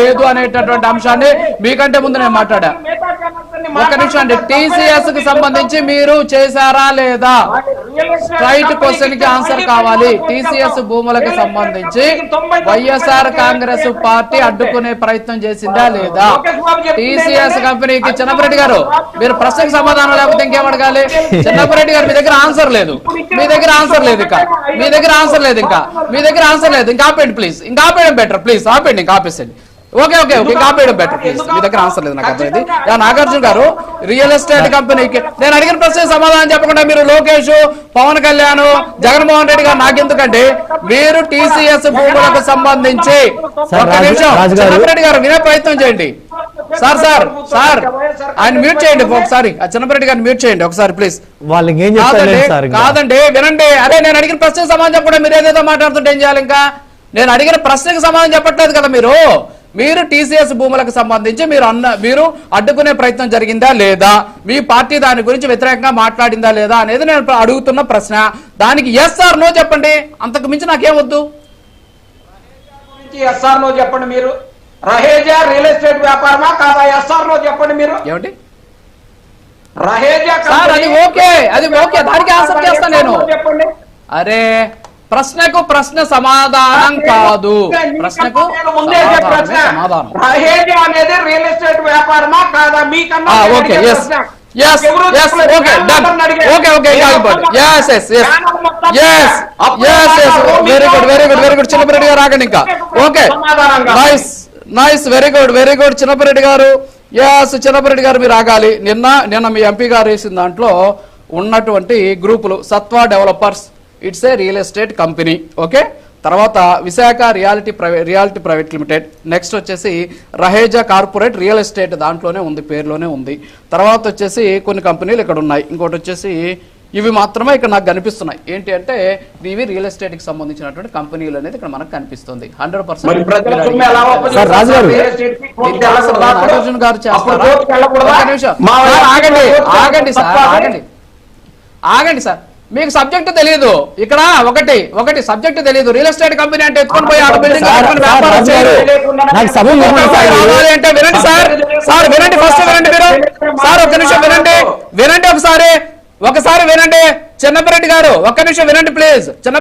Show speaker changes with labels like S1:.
S1: లేదు అనేటటువంటి అంశాన్ని మీకంటే ముందు నేను మాట్లాడా. ఒక నిమిషం అండి, టీసీఎస్ కి సంబంధించి మీరు చేశారా లేదా? స్ట్రైట్ క్వశ్చన్ కి ఆన్సర్ కావాలి. టీసీఎస్ భూములకు సంబంధించి వైఎస్ఆర్ కాంగ్రెస్ పార్టీ అడ్డుకునే ప్రయత్నం చేసిందా లేదా? టీసీఎస్ కంపెనీకి చిన్నపరెడ్డి గారు మీరు ప్రశ్నకు సమాధానం లేకపోతే ఇంకేం అడగాలి? చిన్నపరెడ్డి గారు మీ దగ్గర ఆన్సర్ లేదు, మీ దగ్గర ఆన్సర్ లేదు, ఇంకా మీ దగ్గర ఆన్సర్ లేదు, ఇంకా మీ దగ్గర ఆన్సర్ లేదు. ఇంకా ఆపేయండి ప్లీజ్, ఇంకా ఆపేయడం బెటర్ ప్లీజ్, ఆపేయండి, ఇంకా ఆపేసండి. ఓకే ఓకే ఓకే, ఇంకా ఆపేయడం బెటర్ ప్లీజ్. మీ దగ్గర ఆన్సర్ లేదు నాకు అర్థమైంది. నాగార్జున గారు రియల్ ఎస్టేట్ కంపెనీకి నేను అడిగిన ప్రశ్న సమాధానం చెప్పకుండా మీరు లోకేష్, పవన్ కళ్యాణ్, జగన్మోహన్ రెడ్డి గారు నాకెందుకంటే మీరు టీసీఎస్ భూములకు సంబంధించి ఒక నిమిషం చిన్నపరెడ్డి గారు వినే ప్రయత్నం చేయండి. సార్ సార్ సార్ ఆయన మ్యూట్ చేయండి ఒకసారి, చిన్నపరెడ్డి గారిని మ్యూట్ చేయండి ఒకసారి ప్లీజ్. కాదండి వినండి. అదే నేను అడిగిన ప్రశ్నకు సమాధానం చెప్పకుండా మీరు ఏదేదో మాట్లాడుతుంటే ఏం చేయాలి? ఇంకా నేను అడిగిన ప్రశ్నకు సమాధానం చెప్పట్లేదు కదా మీరు టీసీఎస్ భూములకు సంబంధించి మీరు అడ్డుకునే ప్రయత్నం జరిగిందా లేదా? మీ పార్టీ దాని గురించి వ్యతిరేకంగా మాట్లాడిందా లేదా అనేది నేను అడుగుతున్న ప్రశ్న. దానికి ఎస్ ఆర్ నో చెప్పండి, అంతకు మించి నాకేం వద్దు.
S2: ఎస్ ఆర్ నో చెప్పండి. మీరు రహేజా రియల్ ఎస్టేట్ వ్యాపారమా కాదా? ఎస్ ఆర్ నో చెప్పండి. మీరు
S1: ఏమండి
S2: రహేజా
S1: సార్? అది ఓకే, అది ఓకే, దానికి ఆన్సర్ చేస్తాను నేను. అరే ప్రశ్నకు ప్రశ్న సమాధానం కాదు, ప్రశ్నకు సమాధానం.
S2: రహేజా అనేది రియల్ ఎస్టేట్ వ్యాపారమా కాదా? మీకన్నా
S1: okay yes yes yes okay done okay okay yes yes yes yes yes yes very good very good very good. Chinnapareddy garu ఆగండి ఇంకా. Okay nice nice very good very good Chinnapareddy garu. Yes Chinnapa Reddy గారు మీరు ఆగాలి. నిన్న మీ ఎంపీ గారు వేసిన దాంట్లో ఉన్నటువంటి గ్రూపులు Sattva developers, it's a real estate company. Okay, తర్వాత Visakha realty private limited, next వచ్చేసి రహేజా కార్పొరేట్ రియల్ ఎస్టేట్ దాంట్లోనే ఉంది, పేరులోనే ఉంది. తర్వాత వచ్చేసి కొన్ని కంపెనీలు ఇక్కడ ఉన్నాయి. ఇంకోటి వచ్చేసి ఇవి మాత్రమే ఇక్కడ నాకు కనిపిస్తున్నాయి. ఏంటి అంటే ఇవి రియల్ ఎస్టేట్ కి సంబంధించినటువంటి కంపెనీలు అనేది ఇక్కడ మనకు కనిపిస్తుంది. 100% నాగార్జున గారు చేస్తారా? ఆగండి సార్, ఆగండి సార్. మీకు సబ్జెక్ట్ తెలియదు. ఇక్కడ ఒకటి సబ్జెక్ట్ తెలియదు. రియల్ ఎస్టేట్ కంపెనీ అంటే ఎత్తుకొని పోయి ఆడ బిల్డింగ్ అంటే వినండి సార్, సార్ వినండి, ఫస్ట్ వినండి మీరు సార్, ఒక్క నిమిషం వినండి ఒకసారి వినండి. చిన్నపరెడ్డి గారు ఒక్క నిమిషం వినండి ప్లీజ్.